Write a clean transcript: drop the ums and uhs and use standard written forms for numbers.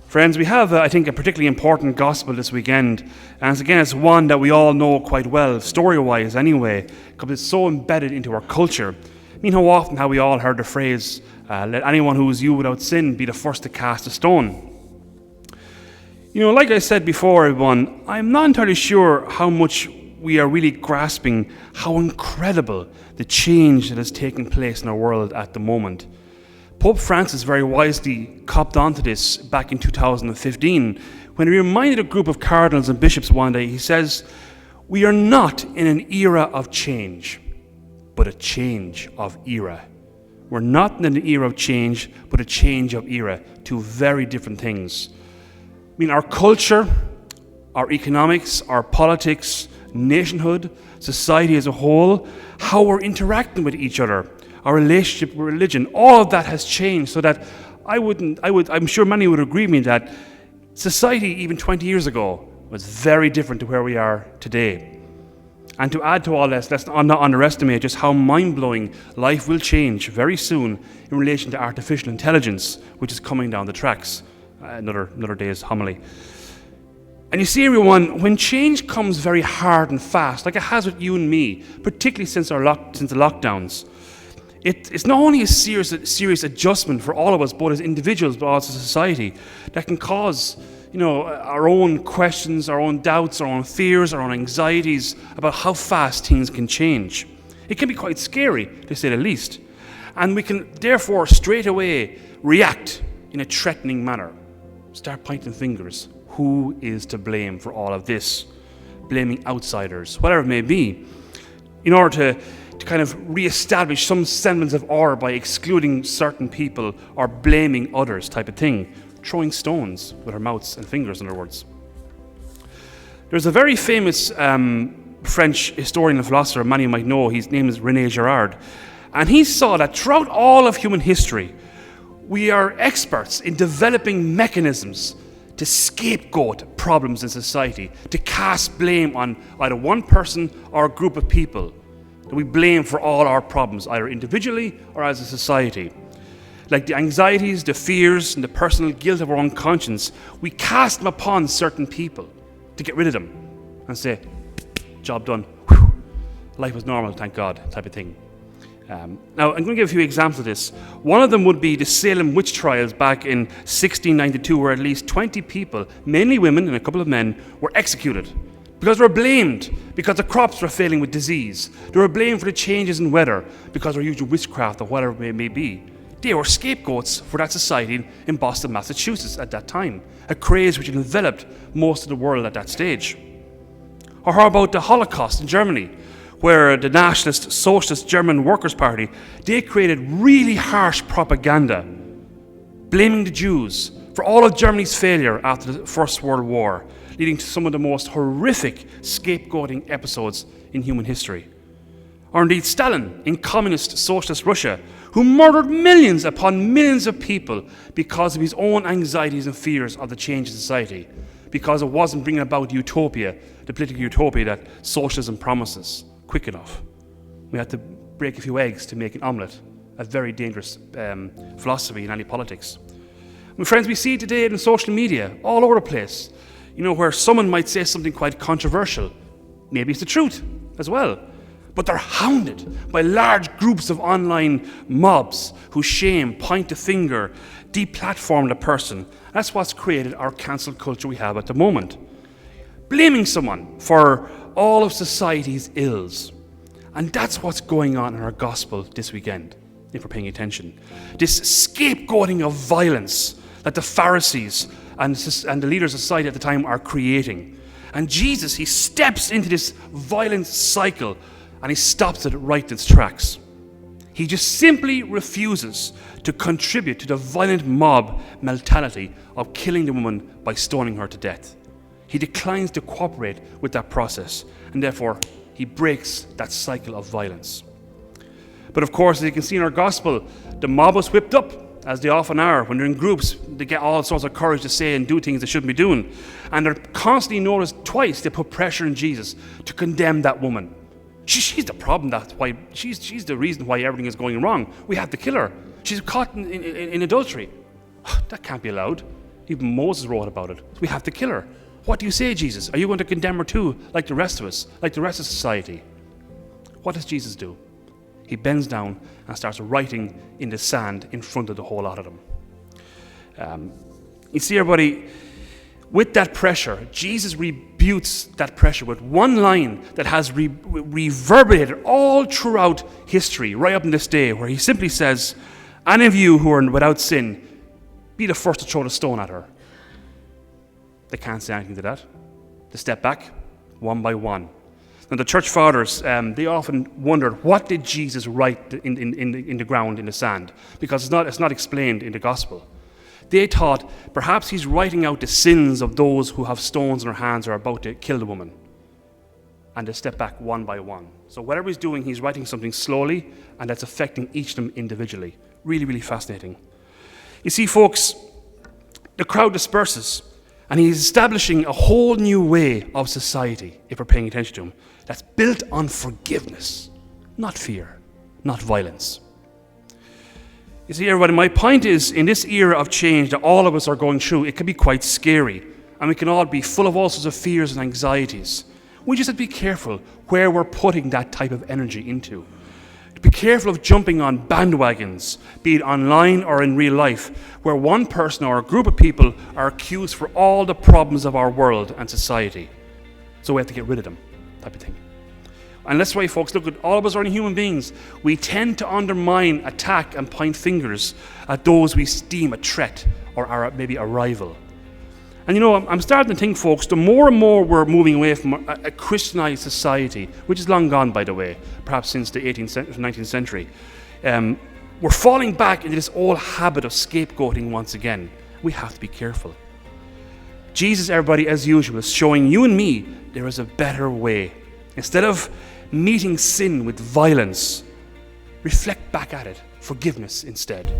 Friends, we have, I think, a particularly important gospel this weekend. And it's one that we all know quite well, story-wise anyway, because it's so embedded into our culture. I mean, how often have we all heard the phrase, let anyone who is you without sin be the first to cast a stone? You know, like I said before, everyone, I'm not entirely sure how much we are really grasping how incredible the change that is taking place in our world at the moment. Pope Francis very wisely copped onto this back in 2015 when he reminded a group of cardinals and bishops one day. He says, "We are not in an era of change, but a change of era." We're not in an era of change, but a change of era. Two very different things. I mean, our culture, our economics, our politics, nationhood, society as a whole, how we're interacting with each other, our relationship with religion, all of that has changed so that I'm sure many would agree with me that society even 20 years ago was very different to where we are today. And to add to all this, let's not underestimate just how mind-blowing life will change very soon in relation to artificial intelligence, which is coming down the tracks. Another day's homily. And you see, everyone, when change comes very hard and fast, like it has with you and me, particularly since the lockdowns, it's not only a serious adjustment for all of us, both as individuals, but also society, that can cause, our own questions, our own doubts, our own fears, our own anxieties about how fast things can change. It can be quite scary, to say the least. And we can therefore straight away react in a threatening manner. Start pointing fingers. Who is to blame for all of this? Blaming outsiders, whatever it may be, in order to kind of re-establish some semblance of order by excluding certain people or blaming others type of thing. Throwing stones with our mouths and fingers, in other words. There's a very famous French historian and philosopher, many might know, his name is Renè Girard. And he saw that throughout all of human history, we are experts in developing mechanisms to scapegoat problems in society, to cast blame on either one person or a group of people that we blame for all our problems, either individually or as a society. Like the anxieties, the fears, and the personal guilt of our own conscience, we cast them upon certain people to get rid of them and say, job done, whew, life was normal, thank God, type of thing. Now, I'm going to give a few examples of this. One of them would be the Salem Witch Trials back in 1692, where at least 20 people, mainly women and a couple of men, were executed because they were blamed because the crops were failing with disease. They were blamed for the changes in weather because they were using witchcraft or whatever it may be. They were scapegoats for that society in Boston, Massachusetts at that time, a craze which had enveloped most of the world at that stage. Or how about the Holocaust in Germany, where the Nationalist Socialist German Workers' Party, they created really harsh propaganda, blaming the Jews for all of Germany's failure after the First World War, leading to some of the most horrific scapegoating episodes in human history. Or indeed Stalin in communist socialist Russia, who murdered millions upon millions of people because of his own anxieties and fears of the change in society, because it wasn't bringing about utopia, the political utopia that socialism promises, quick enough. We had to break a few eggs to make an omelette, a very dangerous philosophy in any politics. My friends, we see it today in social media, all over the place, where someone might say something quite controversial. Maybe it's the truth as well. But they're hounded by large groups of online mobs who shame, point the finger, deplatform the person. That's what's created our cancel culture we have at the moment. Blaming someone for all of society's ills. And that's what's going on in our gospel this weekend, if we're paying attention. This scapegoating of violence that the Pharisees and the leaders of society at the time are creating. And Jesus, he steps into this violent cycle and he stops it right in its tracks. He just simply refuses to contribute to the violent mob mentality of killing the woman by stoning her to death. He declines to cooperate with that process, and therefore he breaks that cycle of violence. But of course, as you can see in our gospel, the mob was whipped up, as they often are. When they're in groups, they get all sorts of courage to say and do things they shouldn't be doing. And they're constantly noticed twice, they put pressure on Jesus to condemn that woman. She's the problem, that's why she's the reason why everything is going wrong. We have to kill her. She's caught in adultery. That can't be allowed. Even Moses wrote about it. We have to kill her. What do you say, Jesus? Are you going to condemn her too, like the rest of us, like the rest of society? What does Jesus do? He bends down and starts writing in the sand in front of the whole lot of them. You see, everybody, with that pressure, Jesus rebukes that pressure with one line that has reverberated all throughout history, right up in this day, where he simply says, any of you who are without sin, be the first to throw the stone at her. They can't say anything to that. They step back, one by one. Now, the church fathers, they often wondered, what did Jesus write in the ground, in the sand? Because it's not explained in the gospel. They thought perhaps he's writing out the sins of those who have stones in their hands or are about to kill the woman. And they step back one by one. So whatever he's doing, he's writing something slowly, and that's affecting each of them individually. Really, really fascinating. You see, folks, the crowd disperses, and he's establishing a whole new way of society, if we're paying attention to him, that's built on forgiveness, not fear, not violence. You see, everybody, my point is, in this era of change that all of us are going through, it can be quite scary, and we can all be full of all sorts of fears and anxieties. We just have to be careful where we're putting that type of energy into. Be careful of jumping on bandwagons, be it online or in real life, where one person or a group of people are accused for all the problems of our world and society. So we have to get rid of them, type of thing. And that's why, folks, look, all of us are only human beings. We tend to undermine, attack, and point fingers at those we deem a threat or are maybe a rival. And you know, I'm starting to think, folks, the more and more we're moving away from a Christianized society, which is long gone, by the way, perhaps since the 19th century, we're falling back into this old habit of scapegoating once again. We have to be careful. Jesus, everybody, as usual, is showing you and me there is a better way. Instead of meeting sin with violence, reflect back at it. Forgiveness instead.